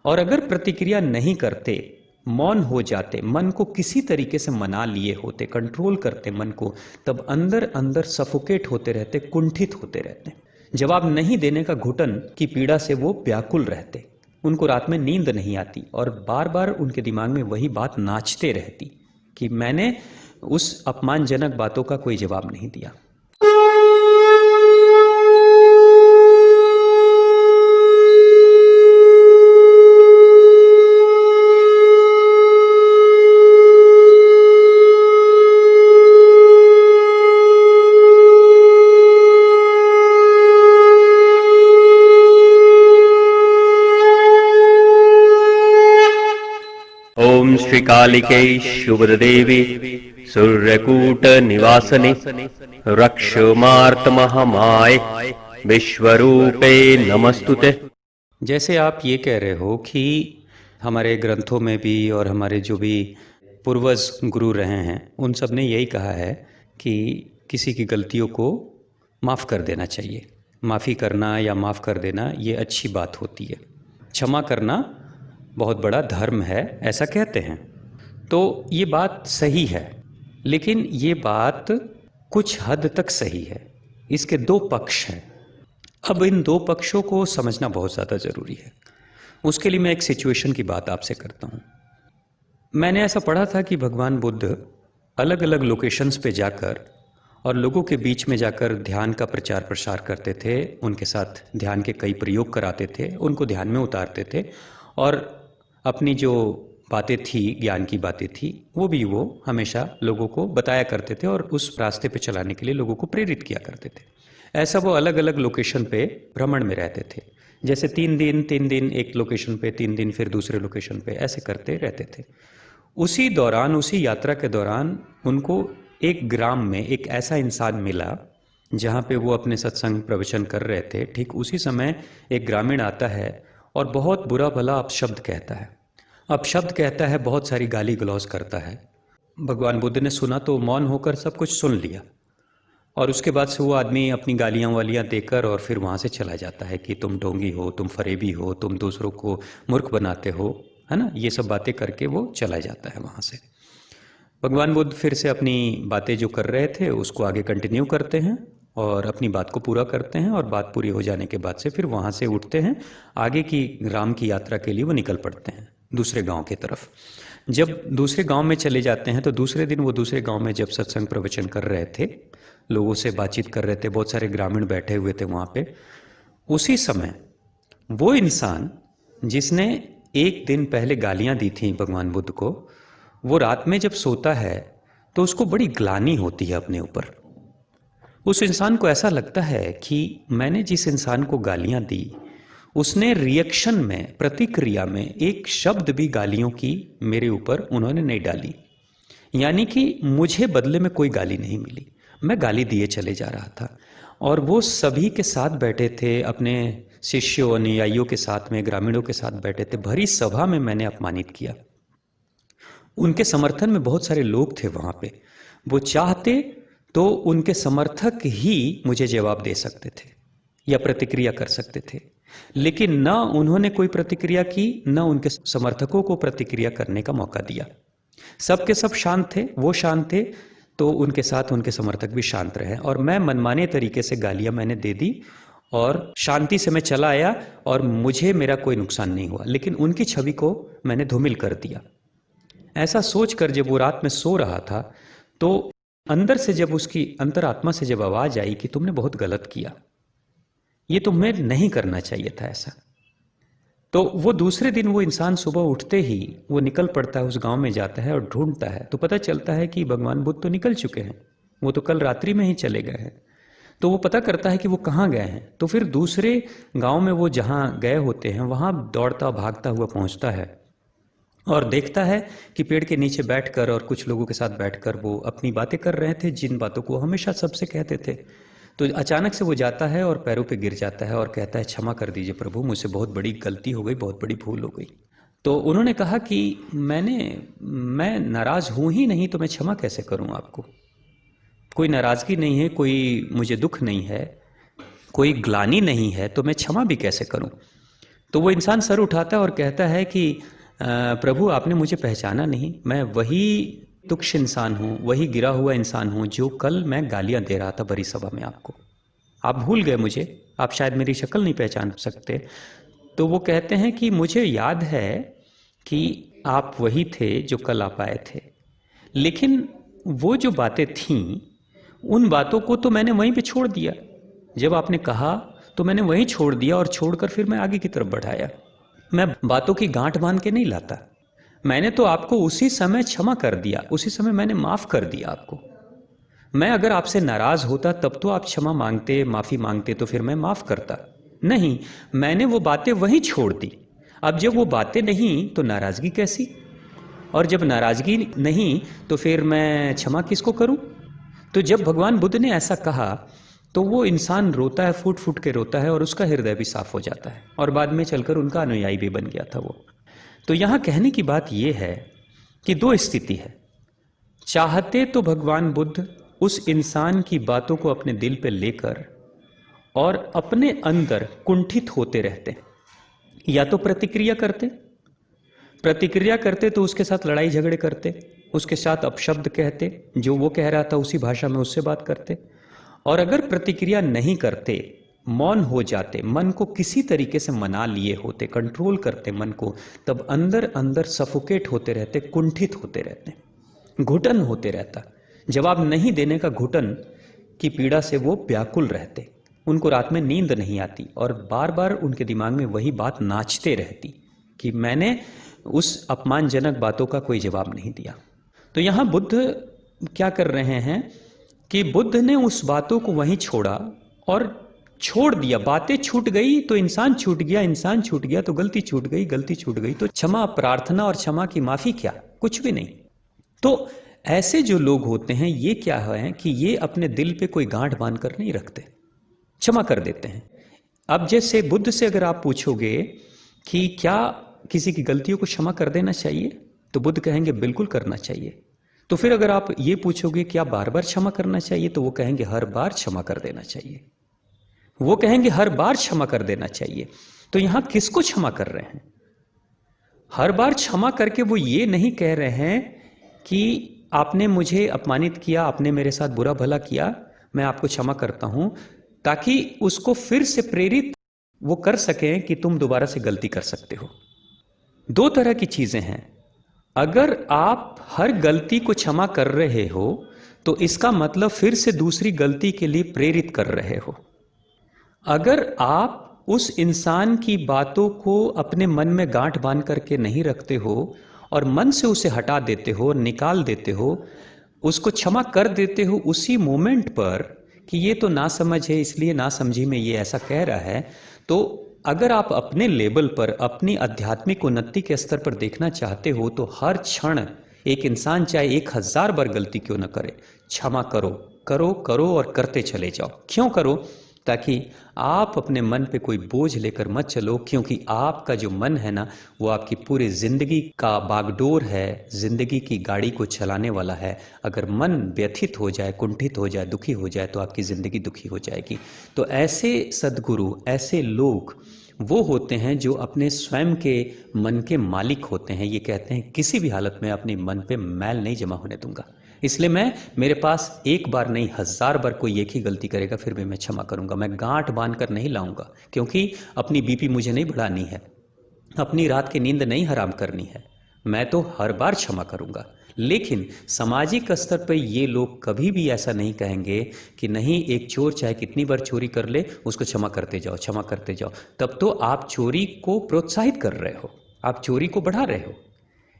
और अगर प्रतिक्रिया नहीं करते, मौन हो जाते, मन को किसी तरीके से मना लिए होते, कंट्रोल करते मन को, तब अंदर अंदर सफोकेट होते रहते, कुंठित होते रहते, जवाब नहीं देने का घुटन की पीड़ा से वो व्याकुल रहते, उनको रात में नींद नहीं आती और बार बार उनके दिमाग में वही बात नाचते रहती कि मैंने उस अपमानजनक बातों का कोई जवाब नहीं दिया। ओम श्री कालिके शुभदेवी सूर्यकूट निवासने रक्षमार्तमहमाय विश्वरूपे नमस्तुते। जैसे आप ये कह रहे हो कि हमारे ग्रंथों में भी और हमारे जो भी पूर्वज गुरु रहे हैं उन सब ने यही कहा है कि किसी की गलतियों को माफ़ कर देना चाहिए। माफ़ी करना या माफ़ कर देना ये अच्छी बात होती है। क्षमा करना बहुत बड़ा धर्म है, ऐसा कहते हैं। तो ये बात सही है, लेकिन ये बात कुछ हद तक सही है। इसके दो पक्ष हैं। अब इन दो पक्षों को समझना बहुत ज़्यादा ज़रूरी है। उसके लिए मैं एक सिचुएशन की बात आपसे करता हूँ। मैंने ऐसा पढ़ा था कि भगवान बुद्ध अलग अलग लोकेशंस पे जाकर और लोगों के बीच में जाकर ध्यान का प्रचार प्रसार करते थे, उनके साथ ध्यान के कई प्रयोग कराते थे, उनको ध्यान में उतारते थे और अपनी जो बातें थी, ज्ञान की बातें थी, वो हमेशा लोगों को बताया करते थे और उस रास्ते पे चलाने के लिए लोगों को प्रेरित किया करते थे। ऐसा वो अलग अलग लोकेशन पे भ्रमण में रहते थे। जैसे 3 दिन एक लोकेशन पे, 3 दिन फिर दूसरे लोकेशन पे, ऐसे करते रहते थे। उसी दौरान, उसी यात्रा के दौरान उनको एक ग्राम में एक ऐसा इंसान मिला जहाँ पे वो अपने सत्संग प्रवचन कर रहे थे। ठीक उसी समय एक ग्रामीण आता है और बहुत बुरा भला अपशब्द कहता है। अपशब्द कहता है, बहुत सारी गाली गलौज करता है। भगवान बुद्ध ने सुना तो मौन होकर सब कुछ सुन लिया और उसके बाद से वो आदमी अपनी गालियाँ वालियाँ देकर और फिर वहाँ से चला जाता है कि तुम ढोंगी हो, तुम फरेबी हो, तुम दूसरों को मूर्ख बनाते हो, है ना। ये सब बातें करके वो चला जाता है वहाँ से। भगवान बुद्ध फिर से अपनी बातें जो कर रहे थे उसको आगे कंटिन्यू करते हैं और अपनी बात को पूरा करते हैं और बात पूरी हो जाने के बाद से फिर वहाँ से उठते हैं, आगे की राम की यात्रा के लिए वो निकल पड़ते हैं दूसरे गांव की तरफ। जब दूसरे गांव में चले जाते हैं तो दूसरे दिन वो दूसरे गांव में जब सत्संग प्रवचन कर रहे थे, लोगों से बातचीत कर रहे थे, बहुत सारे ग्रामीण बैठे हुए थे वहाँ पे, उसी समय वो इंसान जिसने एक दिन पहले गालियाँ दी थी भगवान बुद्ध को, वो रात में जब सोता है तो उसको बड़ी ग्लानि होती है अपने ऊपर। उस इंसान को ऐसा लगता है कि मैंने जिस इंसान को गालियां दी उसने रिएक्शन में, प्रतिक्रिया में एक शब्द भी गालियों की मेरे ऊपर उन्होंने नहीं डाली, यानी कि मुझे बदले में कोई गाली नहीं मिली, मैं गाली दिए चले जा रहा था। और वो सभी के साथ बैठे थे, अपने शिष्यों अनुयायियों के साथ में, ग्रामीणों के साथ बैठे थे, भरी सभा में मैंने अपमानित किया। उनके समर्थन में बहुत सारे लोग थे वहाँ पे। वो चाहते तो उनके समर्थक ही मुझे जवाब दे सकते थे या प्रतिक्रिया कर सकते थे, लेकिन न उन्होंने कोई प्रतिक्रिया की, न उनके समर्थकों को प्रतिक्रिया करने का मौका दिया। सबके सब शांत थे, वो शांत थे तो उनके साथ उनके समर्थक भी शांत रहे। और मैं मनमाने तरीके से गालियां मैंने दे दी और शांति से मैं चला आया और मुझे मेरा कोई नुकसान नहीं हुआ, लेकिन उनकी छवि को मैंने धूमिल कर दिया। ऐसा सोचकर जब वो रात में सो रहा था तो अंदर से जब उसकी अंतरात्मा से जब आवाज आई कि तुमने बहुत गलत किया, ये तुम्हें नहीं करना चाहिए था ऐसा, तो वो दूसरे दिन वो इंसान सुबह उठते ही वो निकल पड़ता है, उस गांव में जाता है और ढूंढता है। तो पता चलता है कि भगवान बुद्ध तो निकल चुके हैं, वो तो कल रात्रि में ही चले गए हैं। तो वो पता करता है कि वो कहाँ गए हैं। तो फिर दूसरे गांव में वो जहाँ गए होते हैं वहाँ दौड़ता भागता हुआ पहुँचता है और देखता है कि पेड़ के नीचे बैठकर और कुछ लोगों के साथ बैठकर वो अपनी बातें कर रहे थे, जिन बातों को हमेशा सबसे कहते थे। तो अचानक से वो जाता है और पैरों पे गिर जाता है और कहता है, क्षमा कर दीजिए प्रभु, मुझसे बहुत बड़ी गलती हो गई, बहुत बड़ी भूल हो गई। तो उन्होंने कहा कि मैं नाराज़ हूँ ही नहीं, तो मैं क्षमा कैसे करूँ आपको। कोई नाराज़गी नहीं है, कोई मुझे दुख नहीं है, कोई ग्लानि नहीं है, तो मैं क्षमा भी कैसे करूँ। तो वो इंसान सर उठाता है और कहता है कि प्रभु आपने मुझे पहचाना नहीं, मैं वही तुच्छ इंसान हूँ, वही गिरा हुआ इंसान हूँ जो कल मैं गालियाँ दे रहा था बड़ी सभा में आपको। आप भूल गए मुझे, आप शायद मेरी शक्ल नहीं पहचान सकते। तो वो कहते हैं कि मुझे याद है कि आप वही थे जो कल आप आए थे, लेकिन वो जो बातें थीं उन बातों को तो मैंने वहीं पे छोड़ दिया। जब आपने कहा तो मैंने वहीं छोड़ दिया और छोड़कर फिर मैं आगे की तरफ बढ़ाया। मैं बातों की गांठ बांध के नहीं लाता, मैंने तो आपको उसी समय क्षमा कर दिया, उसी समय मैंने माफ़ कर दिया आपको। मैं अगर आपसे नाराज़ होता तब तो आप क्षमा मांगते, माफ़ी मांगते, तो फिर मैं माफ़ करता। नहीं, मैंने वो बातें वहीं छोड़ दी। अब जब वो बातें नहीं तो नाराज़गी कैसी, और जब नाराज़गी नहीं तो फिर मैं क्षमा किसको करूं? तो जब भगवान बुद्ध ने ऐसा कहा तो वो इंसान रोता है, फूट फूट के रोता है और उसका हृदय भी साफ हो जाता है और बाद में चलकर उनका अनुयायी भी बन गया था वो। तो यहाँ कहने की बात ये है कि दो स्थिति है। चाहते तो भगवान बुद्ध उस इंसान की बातों को अपने दिल पे लेकर और अपने अंदर कुंठित होते रहते, या तो प्रतिक्रिया करते तो उसके साथ लड़ाई झगड़े करते, उसके साथ अपशब्द कहते, जो वो कह रहा था उसी भाषा में उससे बात करते, और अगर प्रतिक्रिया नहीं करते, मौन हो जाते, मन को किसी तरीके से मना लिए होते, कंट्रोल करते मन को, तब अंदर अंदर सफोकेट होते रहते, कुंठित होते रहते, घुटन होते रहता। जवाब नहीं देने का घुटन की पीड़ा से वो व्याकुल रहते, उनको रात में नींद नहीं आती और बार बार उनके दिमाग में वही बात नाचते रहती कि मैंने उस अपमानजनक बातों का कोई जवाब नहीं दिया। तो यहाँ बुद्ध क्या कर रहे हैं कि बुद्ध ने उस बातों को वहीं छोड़ा और छोड़ दिया। बातें छूट गई तो इंसान छूट गया, इंसान छूट गया तो गलती छूट गई, गलती छूट गई तो क्षमा प्रार्थना और क्षमा की माफी क्या, कुछ भी नहीं। तो ऐसे जो लोग होते हैं ये क्या है कि ये अपने दिल पे कोई गांठ बांध कर नहीं रखते, क्षमा कर देते हैं। अब जैसे बुद्ध से अगर आप पूछोगे कि क्या किसी की गलतियों को क्षमा कर देना चाहिए, तो बुद्ध कहेंगे बिल्कुल करना चाहिए। तो फिर अगर आप ये पूछोगे क्या बार बार क्षमा करना चाहिए, तो वो कहेंगे हर बार क्षमा कर देना चाहिए। वो कहेंगे हर बार क्षमा कर देना चाहिए। तो यहां किसको क्षमा कर रहे हैं? हर बार क्षमा करके वो ये नहीं कह रहे हैं कि आपने मुझे अपमानित किया, आपने मेरे साथ बुरा भला किया, मैं आपको क्षमा करता हूं, ताकि उसको फिर से प्रेरित वो कर सकें कि तुम दोबारा से गलती कर सकते हो। दो तरह की चीजें हैं। अगर आप हर गलती को क्षमा कर रहे हो तो इसका मतलब फिर से दूसरी गलती के लिए प्रेरित कर रहे हो। अगर आप उस इंसान की बातों को अपने मन में गांठ बांध करके नहीं रखते हो और मन से उसे हटा देते हो, निकाल देते हो, उसको क्षमा कर देते हो उसी मोमेंट पर कि ये तो नासमझ है इसलिए नासमझी में ये ऐसा कह रहा है, तो अगर आप अपने लेवल पर अपनी आध्यात्मिक उन्नति के स्तर पर देखना चाहते हो तो हर क्षण एक इंसान चाहे 1000 बार गलती क्यों न करे, क्षमा करो करो करो और करते चले जाओ। क्यों करो? ताकि आप अपने मन पे कोई बोझ लेकर मत चलो, क्योंकि आपका जो मन है ना वो आपकी पूरी जिंदगी का बागडोर है, जिंदगी की गाड़ी को चलाने वाला है। अगर मन व्यथित हो जाए, कुंठित हो जाए, दुखी हो जाए तो आपकी जिंदगी दुखी हो जाएगी। तो ऐसे सद्गुरु, ऐसे लोग वो होते हैं जो अपने स्वयं के मन के मालिक होते हैं। ये कहते हैं किसी भी हालत में अपने मन पे मैल नहीं जमा होने दूंगा, इसलिए मैं मेरे पास एक बार नहीं 1000 बार कोई एक ही गलती करेगा फिर भी मैं क्षमा करूंगा। मैं गांठ बांध कर नहीं लाऊंगा, क्योंकि अपनी बीपी मुझे नहीं बढ़ानी है, अपनी रात की नींद नहीं हराम करनी है। मैं तो हर बार क्षमा करूंगा। लेकिन सामाजिक स्तर पर ये लोग कभी भी ऐसा नहीं कहेंगे कि नहीं, एक चोर चाहे कितनी बार चोरी कर ले उसको क्षमा करते जाओ, क्षमा करते जाओ। तब तो आप चोरी को प्रोत्साहित कर रहे हो, आप चोरी को बढ़ा रहे हो।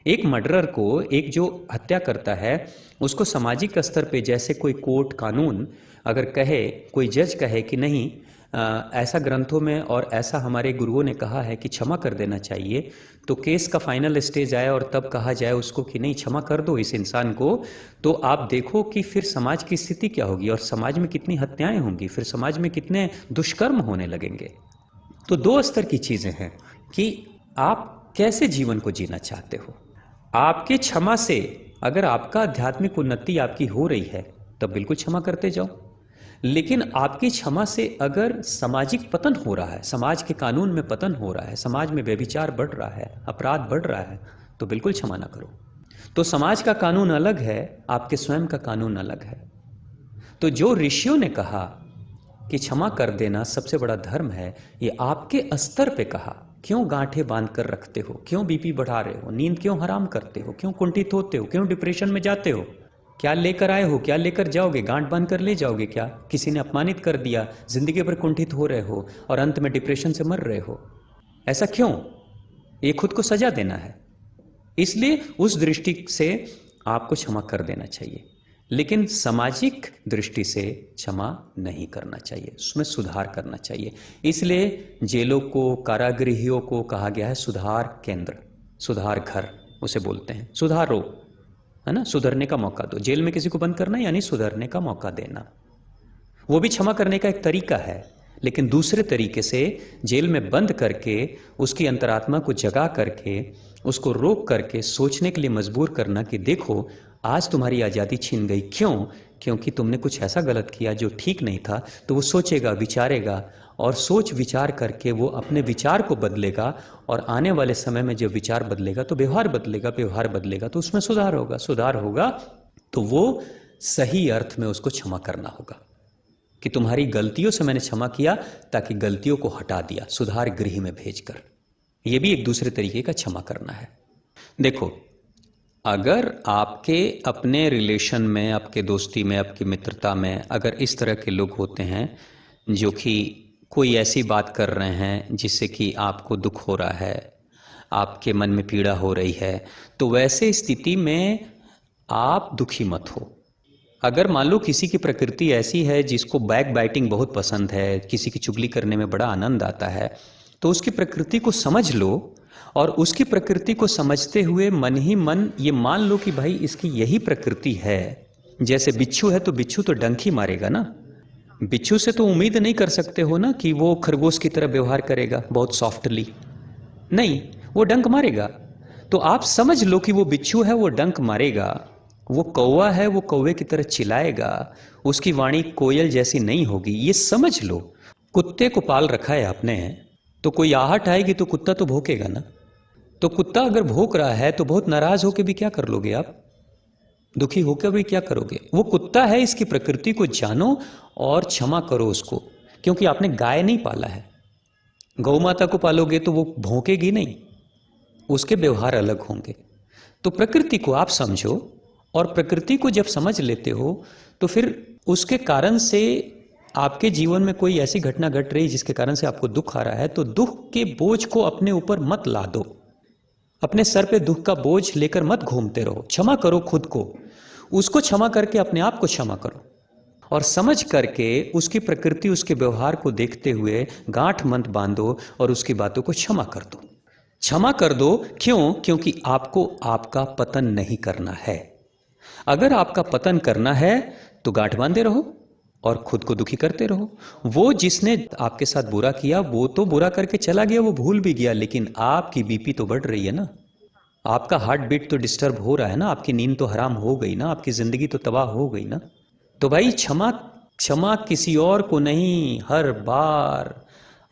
एक मर्डरर को, एक जो हत्या करता है, उसको सामाजिक स्तर पे जैसे कोई कोर्ट कानून अगर कहे, कोई जज कहे कि नहीं ऐसा ग्रंथों में और ऐसा हमारे गुरुओं ने कहा है कि क्षमा कर देना चाहिए, तो केस का फाइनल स्टेज आए और तब कहा जाए उसको कि नहीं क्षमा कर दो इस इंसान को, तो आप देखो कि फिर समाज की स्थिति क्या होगी और समाज में कितनी हत्याएं होंगी, फिर समाज में कितने दुष्कर्म होने लगेंगे। तो दो स्तर की चीजें हैं कि आप कैसे जीवन को जीना चाहते हो। आपके क्षमा से अगर आपका आध्यात्मिक उन्नति आपकी हो रही है तब बिल्कुल क्षमा करते जाओ। लेकिन आपकी क्षमा से अगर सामाजिक पतन हो रहा है, समाज के कानून में पतन हो रहा है, समाज में व्यभिचार बढ़ रहा है, अपराध बढ़ रहा है, तो बिल्कुल क्षमा ना करो। तो समाज का कानून अलग है, आपके स्वयं का कानून अलग है। तो जो ऋषियों ने कहा कि क्षमा कर देना सबसे बड़ा धर्म है, ये आपके स्तर पे कहा। क्यों गांठें बांध कर रखते हो, क्यों बीपी बढ़ा रहे हो, नींद क्यों हराम करते हो, क्यों कुंठित होते हो, क्यों डिप्रेशन में जाते हो, क्या लेकर आए हो, क्या लेकर जाओगे, गांठ बांध कर ले जाओगे क्या? किसी ने अपमानित कर दिया, जिंदगी भर कुंठित हो रहे हो और अंत में डिप्रेशन से मर रहे हो। ऐसा क्यों? ये खुद को सजा देना है। इसलिए उस दृष्टि से आपको क्षमा कर देना चाहिए, लेकिन सामाजिक दृष्टि से क्षमा नहीं करना चाहिए, उसमें सुधार करना चाहिए। इसलिए जेलों को, कारागृहियों को कहा गया है सुधार केंद्र, सुधार घर उसे बोलते हैं। सुधारो, है ना, सुधरने का मौका दो। जेल में किसी को बंद करना यानी सुधरने का मौका देना। वो भी क्षमा करने का एक तरीका है, लेकिन दूसरे तरीके से जेल में बंद करके उसकी अंतरात्मा को जगा करके उसको रोक करके सोचने के लिए मजबूर करना कि देखो आज तुम्हारी आज़ादी छीन गई। क्यों? क्योंकि तुमने कुछ ऐसा गलत किया जो ठीक नहीं था। तो वो सोचेगा, विचारेगा और सोच विचार करके वो अपने विचार को बदलेगा, और आने वाले समय में जब विचार बदलेगा तो व्यवहार बदलेगा, व्यवहार बदलेगा तो उसमें सुधार होगा, सुधार होगा तो वो सही अर्थ में उसको क्षमा करना होगा कि तुम्हारी गलतियों से मैंने क्षमा किया, ताकि गलतियों को हटा दिया सुधार गृह में भेजकर। ये भी एक दूसरे तरीके का क्षमा करना है। देखो, अगर आपके अपने रिलेशन में, आपके दोस्ती में, आपकी मित्रता में अगर इस तरह के लोग होते हैं जो कि कोई ऐसी बात कर रहे हैं जिससे कि आपको दुख हो रहा है, आपके मन में पीड़ा हो रही है, तो वैसे स्थिति में आप दुखी मत हो। अगर मान लो किसी की प्रकृति ऐसी है जिसको बैक बाइटिंग बहुत पसंद है, किसी की चुगली करने में बड़ा आनंद आता है, तो उसकी प्रकृति को समझ लो, और उसकी प्रकृति को समझते हुए मन ही मन ये मान लो कि भाई इसकी यही प्रकृति है। जैसे बिच्छू है तो बिच्छू तो डंक ही मारेगा ना। बिच्छू से तो उम्मीद नहीं कर सकते हो ना कि वो खरगोश की तरह व्यवहार करेगा बहुत सॉफ्टली, नहीं, वो डंक मारेगा। तो आप समझ लो कि वो बिच्छू है, वो डंक मारेगा। वो कौवा है, वो कौवे की तरह चिल्लाएगा, उसकी वाणी कोयल जैसी नहीं होगी, ये समझ लो। कुत्ते को पाल रखा है आपने, तो कोई आहट आएगी तो कुत्ता तो भौंकेगा ना। तो कुत्ता अगर भौंक रहा है तो बहुत नाराज होकर भी क्या कर लोगे आप, दुखी होकर भी क्या करोगे? वो कुत्ता है, इसकी प्रकृति को जानो और क्षमा करो उसको, क्योंकि आपने गाय नहीं पाला है। गौ माता को पालोगे तो वो भौंकेगी नहीं, उसके व्यवहार अलग होंगे। तो प्रकृति को आप समझो, और प्रकृति को जब समझ लेते हो तो फिर उसके कारण से आपके जीवन में कोई ऐसी घटना घट रही जिसके कारण से आपको दुख आ रहा है, तो दुख के बोझ को अपने ऊपर मत ला दो। अपने सर पे दुख का बोझ लेकर मत घूमते रहो। क्षमा करो खुद को, उसको क्षमा करके अपने आप को क्षमा करो, और समझ करके उसकी प्रकृति, उसके व्यवहार को देखते हुए गांठ मत बांधो और उसकी बातों को क्षमा कर दो। क्षमा कर दो, क्यों? क्योंकि आपको आपका पतन नहीं करना है। अगर आपका पतन करना है तो गांठ बांधे रहो और खुद को दुखी करते रहो। वो जिसने आपके साथ बुरा किया वो तो बुरा करके चला गया, वो भूल भी गया, लेकिन आपकी बीपी तो बढ़ रही है ना, आपका हार्ट बीट तो डिस्टर्ब हो रहा है ना, आपकी नींद तो हराम हो गई ना, आपकी जिंदगी तो तबाह हो गई ना। तो भाई क्षमा, क्षमा किसी और को नहीं, हर बार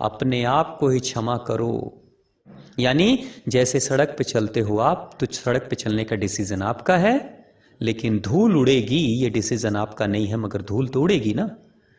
अपने आप को ही क्षमा करो। यानी जैसे सड़क पे चलते हो आप, तो सड़क पे चलने का डिसीजन आपका है, लेकिन धूल उड़ेगी ये डिसीजन आपका नहीं है, मगर धूल तो उड़ेगी ना।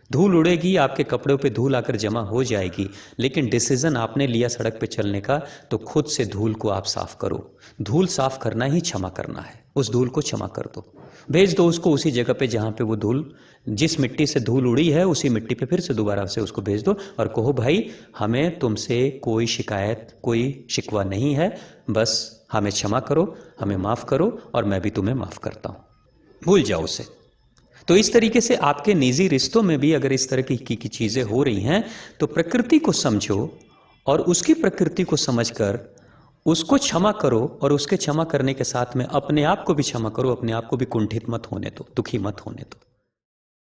धूल उड़ेगी, आपके कपड़ों पे धूल आकर जमा हो जाएगी, लेकिन डिसीजन आपने लिया सड़क पे चलने का, तो खुद से धूल को आप साफ करो। धूल साफ करना ही क्षमा करना है। उस धूल को क्षमा कर दो, भेज दो उसको उसी जगह पे जहाँ पे वो धूल, जिस मिट्टी से धूल उड़ी है उसी मिट्टी पे फिर से दोबारा से उसको भेज दो, और कहो भाई हमें तुमसे कोई शिकायत, कोई शिकवा नहीं है, बस हमें क्षमा करो, हमें माफ़ करो, और मैं भी तुम्हें माफ़ करता हूँ। भूल जाओ उसे। तो इस तरीके से आपके निजी रिश्तों में भी अगर इस तरह की चीज़ें हो रही हैं, तो प्रकृति को समझो और उसकी प्रकृति को समझकर उसको क्षमा करो, और उसके क्षमा करने के साथ में अपने आप को भी क्षमा करो, अपने आप को भी कुंठित मत होने दो, दुखी मत होने दो।